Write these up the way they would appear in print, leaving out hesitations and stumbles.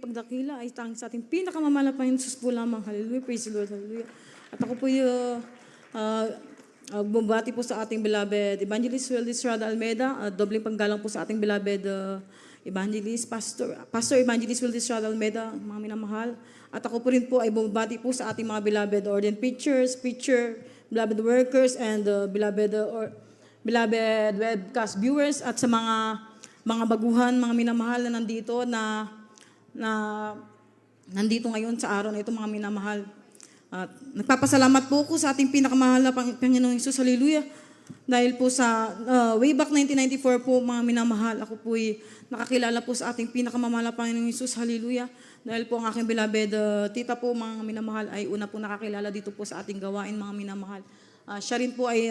pagdakila ay tanging sa ating pinakamamalapang Diyos po lamang. Hallelujah. Praise the Lord. Hallelujah. At ako po bumabati po sa ating beloved Evangelist Weldes Rada Almeida. Dobleng panggalang po sa ating beloved Evangelist, Pastor Evangelist Weldes Rada Almeida, mga minamahal. At ako po rin po ay bumabati po sa ating mga beloved ordained preachers, beloved workers, and beloved webcast viewers, at sa mga baguhan, mga minamahal na nandito ngayon sa araw na ito, mga minamahal. At nagpapasalamat po ako sa ating pinakamahal na Panginoong Hesus, hallelujah. Dahil po sa way back 1994 po, mga minamahal, ako po ay nakakilala po sa ating pinakamamahal na Panginoong Hesus, hallelujah. Dahil po ang aking beloved tita po, mga minamahal, ay una po nakakilala dito po sa ating gawain, mga minamahal. Siya rin po ay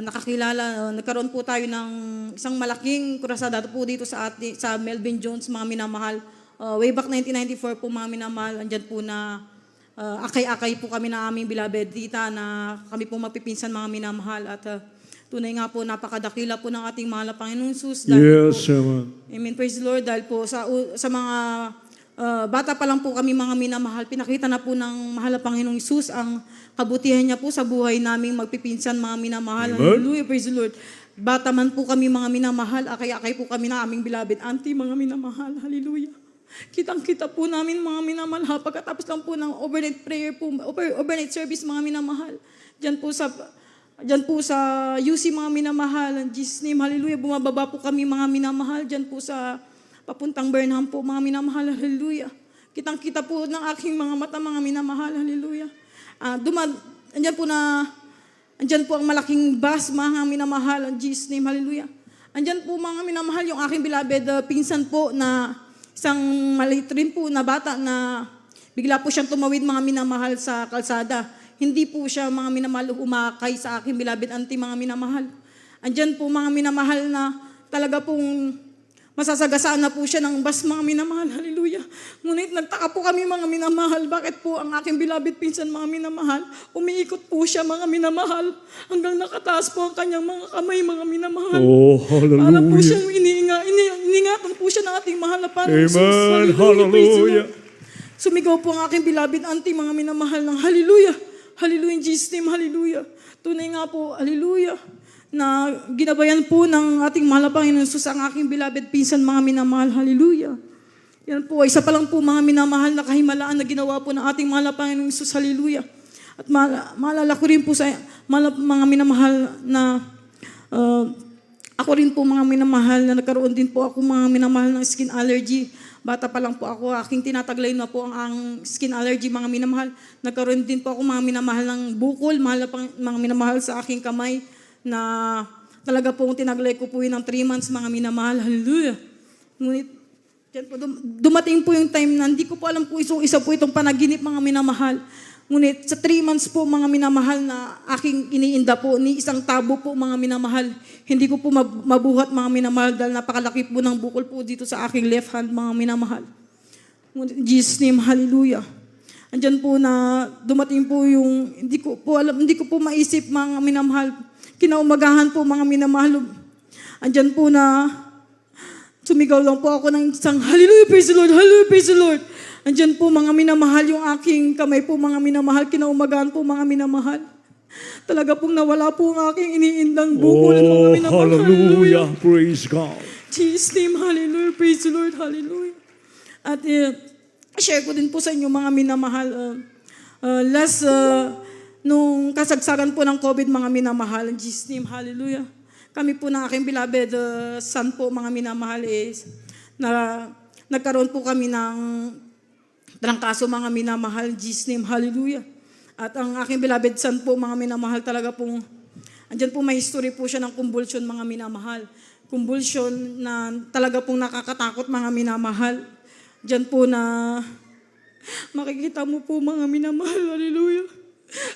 nakakilala, nagkaroon po tayo ng isang malaking kurasada po dito sa Melvin Jones, mga minamahal. Way back 1994 po, mga minamahal, andyan po na akay-akay po kami na aming beloved tita na kami po magpipinsan, mga minamahal. At tunay nga po, napakadakila po ng ating mahal na Panginoong Hesus. Yes, po, amen, praise the Lord. Dahil po sa mga bata pa lang po kami, mga minamahal, pinakita na po ng mahal na Panginoong Hesus ang kabutihan niya po sa buhay naming magpipinsan, mga minamahal. Hallelujah, praise the Lord. Bata man po kami, mga minamahal, akay-akay po kami na aming beloved auntie, mga minamahal. Hallelujah. Kitang-kita po namin, mga minamahal, pagkatapos lang po ng overnight prayer po, overnight service, mga minamahal. Diyan po sa UC, mga minamahal, in Jesus' name, hallelujah, bumababa po kami, mga minamahal, diyan po sa papuntang Burnham po, mga minamahal, hallelujah. Kitang-kita po ng aking mga mata, mga minamahal, hallelujah. Andyan po ang malaking bus, mga minamahal, in Jesus' name, hallelujah. Andyan po, mga minamahal, yung aking beloved pinsan po na isang maliit rin po na bata na bigla po siyang tumawid, mga minamahal, sa kalsada. Hindi po siya, mga minamahal, umakay sa aking beloved auntie, mga minamahal. Andyan po, mga minamahal, na talaga pong masasagasaan na po siya ng bus, mga minamahal, hallelujah. Ngunit nagtaka po kami, mga minamahal, bakit po ang aking beloved pinsan, mga minamahal, umiikot po siya, mga minamahal, hanggang nakataas po ang kanyang mga kamay, mga minamahal. Oh, hallelujah. Para po siyang iniingatan po siya ng ating mahal na Panginoon. Amen, hallelujah. Sumigaw po ang aking beloved auntie, mga minamahal, ng hallelujah. Hallelujah in Jesus' name, hallelujah. Tunay nga po, hallelujah, na ginabayan po ng ating mahal na Panginoon Hesus ang aking beloved pinsan, mga minamahal, hallelujah. Yan po, isa pa lang po, mga minamahal, na kahimalaan na ginawa po ng ating mahal na Panginoon Hesus, hallelujah. At maalala ko rin po sa mga minamahal na ako rin po, mga minamahal, na nagkaroon din po ako, mga minamahal, ng skin allergy. Bata pa lang po ako, aking tinataglay na po ang skin allergy, mga minamahal. Nagkaroon din po ako, mga minamahal, ng bukol, mga minamahal, sa aking kamay, na talaga pong tinaglay ko po yun ng 3 months, mga minamahal, hallelujah. Ngunit, dumating po yung time na hindi ko po alam po isa po itong panaginip, mga minamahal. Ngunit sa 3 months po, mga minamahal, na aking iniinda po, ni isang tabo po, mga minamahal. Hindi ko po mabuhat, mga minamahal, dahil napakalaki po ng bukol po dito sa aking left hand, mga minamahal. Ngunit, in Jesus' name, hallelujah. Andyan po na dumating po yung, hindi ko po maisip, mga minamahal. Kinaumagahan po, mga minamahal. Andyan po na sumigaw lang po ako ng isang hallelujah, praise the Lord, hallelujah, praise the Lord. Andyan po, mga minamahal, yung aking kamay po, mga minamahal. Kinaumagahan po, mga minamahal. Talaga pong nawala po ang aking iniindang bukol, mga minamahal. Hallelujah, praise God. Jesus' name, hallelujah, praise the Lord, hallelujah. At share ko din po sa inyo, mga minamahal. Nung kasagsagan po ng COVID, mga minamahal, in Jesus' name, hallelujah. Kami po ng aking beloved son po, mga minamahal, na nagkaroon po kami ng trangkaso, mga minamahal, in Jesus' name, hallelujah. At ang aking beloved son po, mga minamahal, talaga pong, andyan po may history po siya ng convulsion, mga minamahal. Convulsion na talaga pong nakakatakot, mga minamahal. Diyan po na makikita mo po, mga minamahal, hallelujah.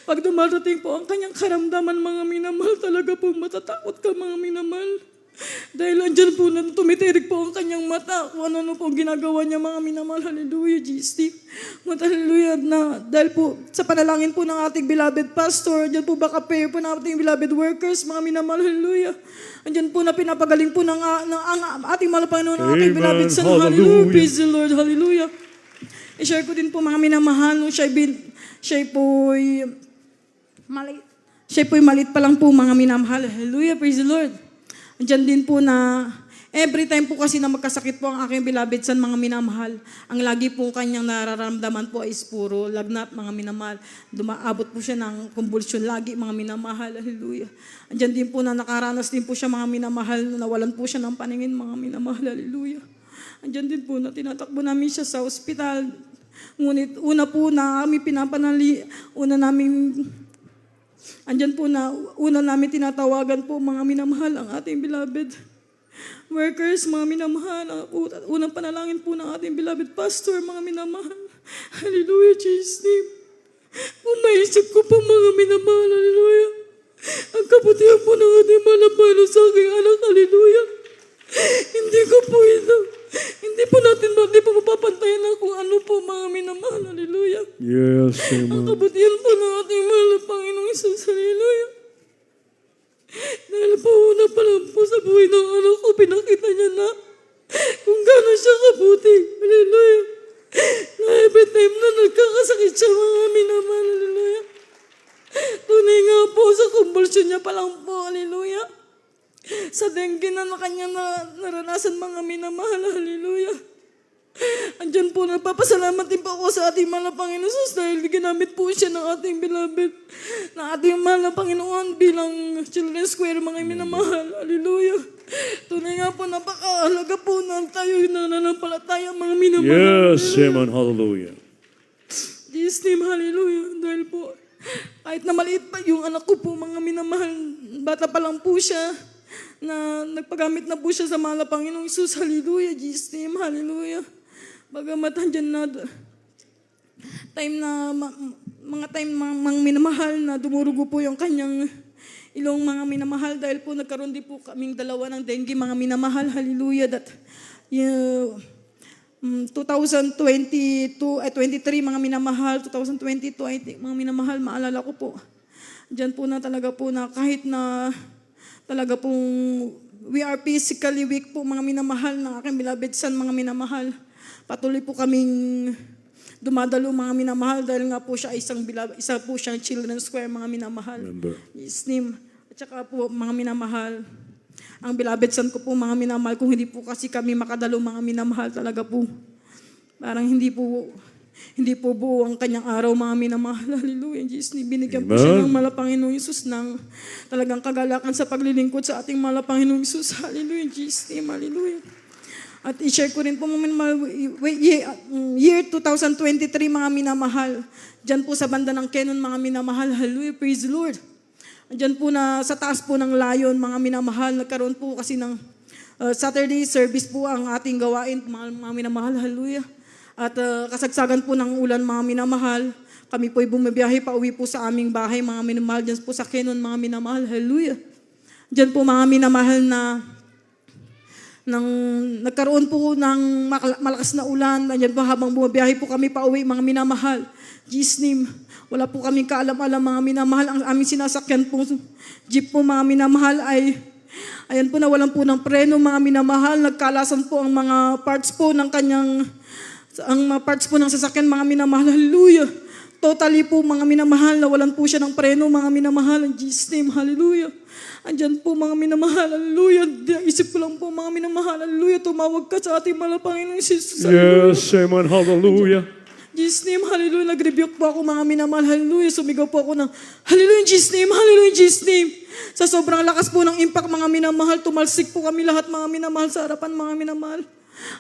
Pag dumarating po ang kanyang karamdaman, mga minamahal, talaga po matatakot ka, mga minamahal. Dahil andyan po na tumitirik po ang kanyang mata kung ano po ang ginagawa niya mga minamahal. Hallelujah, Jesus. Hallelujah. Na, dahil po sa panalangin po ng ating beloved pastor, andyan po baka prayer po ng ating beloved workers, mga minamahal. Hallelujah. Andyan po na pinapagaling po ng ang ating mahal Panginoon, ang ating Amen. beloved son. Hallelujah. Hallelujah. Praise the Lord. Hallelujah. I-share ko din po mga minamahal nung siya po'y maliit pa lang po mga minamahal. Hallelujah. Praise the Lord. Andyan din po na every time po kasi na magkasakit po ang aking beloved son, mga minamahal, ang lagi po kanyang nararamdaman po ay puro lagnat, mga minamahal. Dumaabot po siya ng convulsion lagi, mga minamahal. Hallelujah. Andyan din po na nakaranas din po siya, mga minamahal, na nawalan po siya ng paningin, mga minamahal. Hallelujah. Andyan din po na tinatakbo namin siya sa ospital. Ngunit una po na kami andyan po na una namin tinatawagan po mga minamahal ang ating beloved workers, mga minamahal. Unang panalangin po ng ating beloved pastor, mga minamahal. Hallelujah, Jesus' name. Kung maisip ko po mga minamahal, hallelujah, ang kabutihan po ng ating malapalo sa aking anak, hallelujah. Hindi po mapapantayan na kung ano po mga minamahal, hallelujah. Yes, Ang amen. kabutihan po ng ating mahal na Panginoong Isus, hallelujah. Dahil po una pa lang po sa buhay ng anak ko, pinakita niya na kung gano'n siya kabuti, hallelujah. Na every time na nagkakasakit siya, mga minamahal, hallelujah. Tunay nga po sa convulsion niya pa lang po, hallelujah. Sa dengue na kanya naranasan, mga minamahal, hallelujah. Andyan po, nagpapasalamat din po ako sa ating mahal na Panginoon Jesus dahil ginamit po siya ng ating beloved, ng ating mahal na Panginoon bilang children's choir, mga minamahal. Hallelujah. Tunay nga po, napakahalaga po na tayo nananampalataya, mga minamahal. Yes, amen. Hallelujah. Jesus name, hallelujah. Dahil po, kahit na maliit pa yung anak ko po, mga minamahal, bata pa lang po siya, na nagpagamit na po siya sa mahal na Panginoong Isus. Hallelujah, Jesus name, hallelujah. Bagamat andyan na mga minamahal na dumurugo po yung kanyang ilong, mga minamahal, dahil po nagkaroon din po kaming dalawa ng dengue, mga minamahal. Hallelujah. That 2023 mga minamahal, 2022 I think, mga minamahal, maalala ko po. Diyan po na talaga po na kahit na talaga pong we are physically weak po, mga minamahal ng aking beloved son, mga minamahal. Patuloy po kaming dumadalo, mga minamahal, dahil nga po siya isa po siyang children's choir, mga minamahal. Remember. His name. At saka po, mga minamahal, ang beloved son ko po, mga minamahal, kung hindi po kasi kami makadalo, mga minamahal, talaga po, parang hindi po buo ang kanyang araw, mga minamahal. Hallelujah. Jesus, binigyan po siya ng mahal na Panginoong Isus ng talagang kagalakan sa paglilingkod sa ating mahal na Panginoong Isus. Hallelujah. Jesus name. Hallelujah. At i-share ko rin po mga year 2023, mga minamahal. Diyan po sa banda ng Kenon, mga minamahal. Hallelujah. Praise the Lord. Diyan po na sa taas po ng Layon, mga minamahal. Nagkaroon po kasi ng Saturday service po ang ating gawain, mga minamahal. Hallelujah. At kasagsagan po ng ulan, mga minamahal, kami po'y bumabiyahe pa uwi po sa aming bahay, mga minamahal, dyan po sa Kenon, mga minamahal. Hallelujah. Dyan po, mga minamahal, na nagkaroon po ng malakas na ulan. Dyan po habang bumabiyahe po kami pa uwi, mga minamahal. Jesus name. Wala po kaming kaalam-alam, mga minamahal. Ang aming sinasakyan po, jeep po, mga minamahal, ayan po, nawalan po ng preno, mga minamahal. Nagkalasan po ang mga parts po ng kanyang sasakyan, mga minamahal. Hallelujah. Totally po, mga minamahal, nawalan po siya ng preno, mga minamahal. In Jesus name, hallelujah. Andyan po, mga minamahal, hallelujah. Isip ko lang po, mga minamahal, hallelujah. Tumawag ka sa ating mahal na Panginoong Jesus. Yes, amen. Hallelujah. Jesus name, hallelujah. Nag-rebuke po ako, mga minamahal, hallelujah. Sumigaw po ako ng hallelujah, Jesus name, hallelujah, Jesus name. Sa sobrang lakas po ng impact, mga minamahal, tumalsik po kami lahat, mga minamahal, sa harapan, mga minamahal.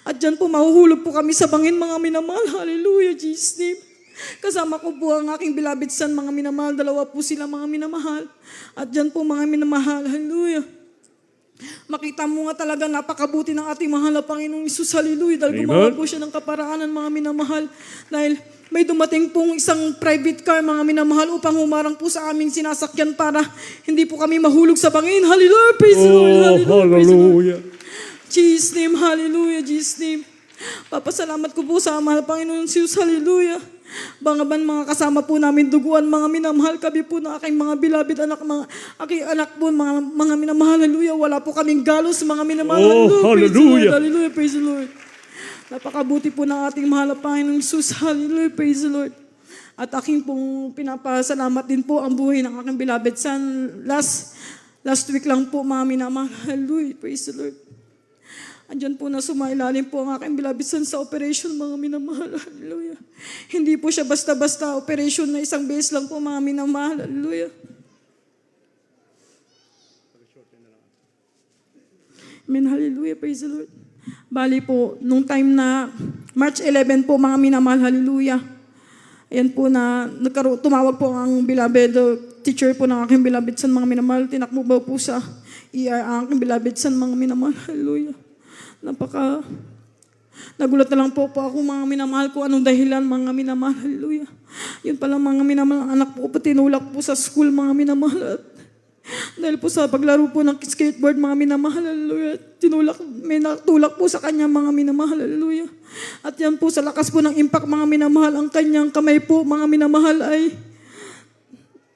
At dyan po, mahuhulog po kami sa bangin, mga minamahal. Hallelujah, Jesus name. Kasama ko po ang aking beloved son, mga minamahal. Dalawa po sila, mga minamahal. At dyan po, mga minamahal. Hallelujah. Makita mo nga talaga napakabuti ng ating mahal na Panginoong Isus. Hallelujah. Dahil Amen. gumawa po siya ng kaparaanan, mga minamahal. Dahil may dumating pong isang private car, mga minamahal, upang humarang po sa aming sinasakyan para hindi po kami mahulog sa bangin. Hallelujah. Praise the Lord. Oh, Hallelujah. Praise the Lord. hallelujah. Jesus' name. Hallelujah. Jesus' name. Papasalamat ko po sa mahal Panginoon Isus. Hallelujah. Bangaban mga kasama po namin duguan, mga minamahal, kami po na aking mga beloved anak, mga aking anak po, mga minamahal, hallelujah. Wala po kaming galos, mga minamahal. Oh, Praise the Lord. hallelujah. Hallelujah, praise the Lord. Napakabuti po ng ating mahal na Panginoong Jesus. Hallelujah, praise the Lord. At aking pong pinapasalamat din po ang buhay ng aking beloved son. Last week lang po, mga minamahal. Hallelujah, praise the Lord. Andyan po na sumailalim po ang aking beloved son sa operation, mga minamahal. Hallelujah. Hindi po siya basta-basta operation na isang beses lang po, mga minamahal. Hallelujah. Amen. Hallelujah. Praise the Lord. Bali po, nung time na March 11 po, mga minamahal. Hallelujah. Ayan po na tumawag po ang beloved teacher po ng aking beloved son, mga minamahal. Tinakbo po sa ER ang aking beloved son, mga minamahal. Hallelujah. Nagulat na lang po ako, mga minamahal ko, anong dahilan, mga minamahal. Hallelujah. Yun pala, mga minamahal, ang anak po tinulak po sa school, mga minamahal. At dahil po sa paglaro po ng skateboard, mga minamahal. Hallelujah. May natulak po sa kanya, mga minamahal. Hallelujah. At yan po sa lakas po ng impact, mga minamahal, ang kanyang kamay po, mga minamahal, ay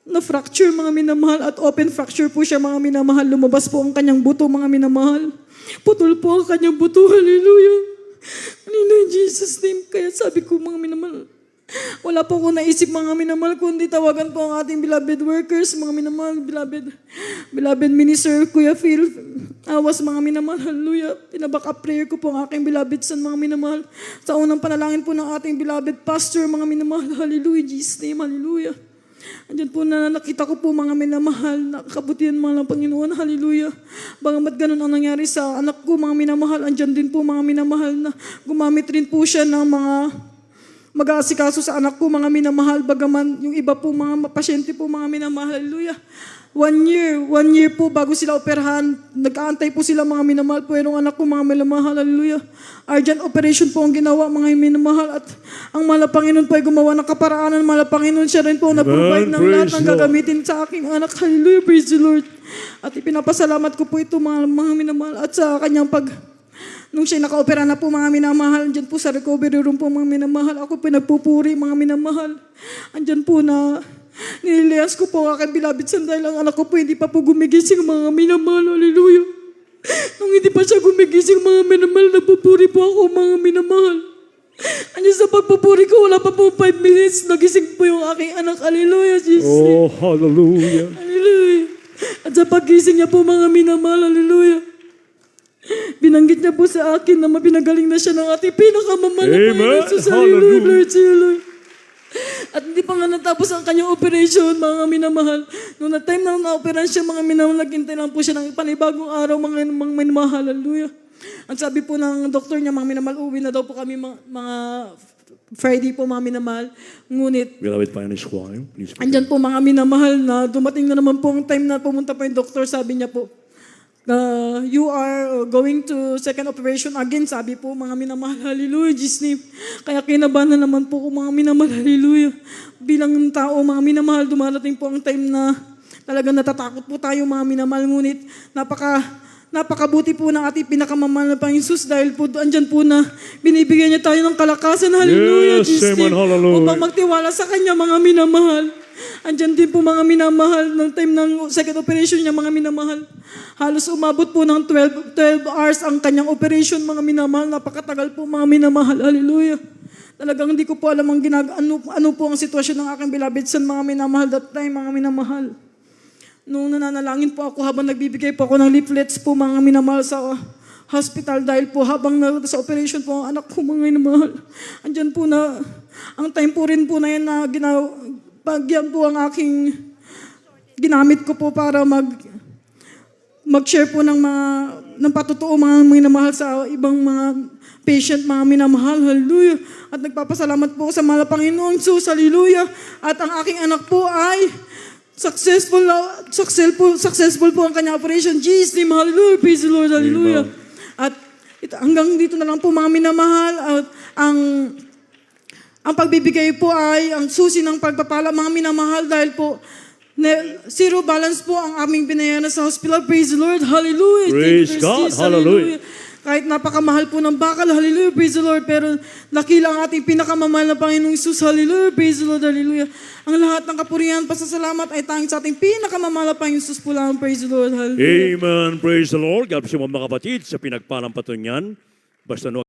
na-fracture, mga minamahal, at open fracture po siya, mga minamahal. Lumabas po ang kanyang buto, mga minamahal. Putol po ang kanyang buto. Hallelujah. Hallelujah, Jesus' name. Kaya sabi ko, mga minamahal, wala po ako naisip, mga minamahal, kundi tawagan po ang ating beloved workers, mga minamahal, beloved minister, Kuya Phil, awas, mga minamahal. Hallelujah. Pinaback up prayer ko po ang aking beloved son, mga minamahal. Sa unang panalangin po ng ating beloved pastor, mga minamahal. Hallelujah, Jesus' name. Hallelujah. Andyan po na nakita ko po, mga minamahal, nakakabutihan mga ng Panginoon. Hallelujah. Bagamat ganun ang nangyari sa anak ko, mga minamahal, andyan din po, mga minamahal, na gumamit rin po siya ng mga mag-aasikaso sa anak ko, mga minamahal. Bagaman yung iba po, mga pasyente po, mga minamahal. Hallelujah. 1 year po bago sila operahan. Nag-aantay po sila, mga minamahal po. Yung anak ko, mga minamahal. Hallelujah. Urgent operation po ang ginawa, mga minamahal. At ang mahal na Panginoon po ay gumawa ng kaparaanan. Mahal na Panginoon, siya rin po na-provide ng lahat ng gagamitin sa aking anak. Hallelujah. Praise the Lord. At ipinapasalamat ko po ito, mga minamahal. At sa kanyang nung siya naka-opera na po, mga minamahal, andyan po sa recovery room po, mga minamahal. Ako pinagpupuri, mga minamahal. Andyan po na nililias ko po ang aking beloved son dahil ang anak ko po hindi pa po gumigising, mga minamahal. Hallelujah. Nung hindi pa siya gumigising, mga minamahal, nagpupuri po ako, mga minamahal. Andyan sa pagpupuri ko, wala pa po 5 minutes, nagising po yung aking anak. Hallelujah, Jesus. Oh, hallelujah. Hallelujah. At sa paggising niya po, mga minamahal, hallelujah, binanggit niya po sa akin na mapinagaling na siya ng ating pinakamamahal na Panginoon. So, hallelujah, Lord, to you, Lord. At hindi pa nga natapos ang kanyang operation, mga minamahal. Noong time na na-operan siya, mga minamahal, naghintay lang po siya ng panibagong araw, mga minamahal. Hallelujah. Ang sabi po ng doktor niya, mga minamahal, uwi na daw po kami mga Friday po, mga minamahal. Ngunit, Beloved Pioneer Choir, please. andyan po, mga minamahal, na dumating na naman po ang time na pumunta po yung doktor. Sabi niya po, you are going to second operation again, sabi po, mga minamahal. Hallelujah, Jesus' name. Kaya kinabahan na naman po ko, mga minamahal. Hallelujah. Bilang tao, mga minamahal, dumarating po ang time na talagang natatakot po tayo, mga minamahal. Ngunit napakabuti po ng ating pinakamamahal na Panginoon Jesus dahil po andyan po na binibigyan niya tayo ng kalakasan. Hallelujah, Yes, Jesus' amen, name. hallelujah. Upang magtiwala sa Kanya, mga minamahal. Andyan din po, mga minamahal, ng time ng second operation niya, mga minamahal. Halos umabot po ng 12 hours ang kanyang operation, mga minamahal. Napakatagal po, mga minamahal. Hallelujah. Talagang hindi ko po alam ano po ang sitwasyon ng aking beloved son, mga minamahal, that time, mga minamahal. Nung nananalangin po ako habang nagbibigay po ako ng leaflets po, mga minamahal, sa hospital dahil po habang sa operation po ang anak ko, mga minamahal. Andyan po na, ang time po rin po na yan na pagyan po ang aking ginamit ko po para mag-share po ng patotoo, mga minamahal, sa ibang mga patient, mga minamahal. Hallelujah. At nagpapasalamat po sa mahal na Panginoon Jesus. Hallelujah. At ang aking anak po ay successful po ang kanyang operation. Jesus name, hallelujah, praise the Lord, hallelujah. At hanggang dito na lang po mga minamahal, at ang pagbibigay po ay ang susi ng pagpapala, mga minamahal, dahil po zero balance po ang aming binayaran sa hospital. Praise the Lord, hallelujah. Praise Thank you, God, Jesus, hallelujah. Kahit napakamahal po ng bakal, hallelujah, praise the Lord, pero dakila ang ating pinakamamahal na Panginoong Isus, hallelujah, praise the Lord, hallelujah. Ang lahat ng kapurihan, pasasalamat ay tanging sa ating pinakamamahal na Panginoong Isus po lang, praise the Lord, hallelujah. Amen. Praise the Lord. God bless you mga kapatid sa pinagpalang patunyan. Basta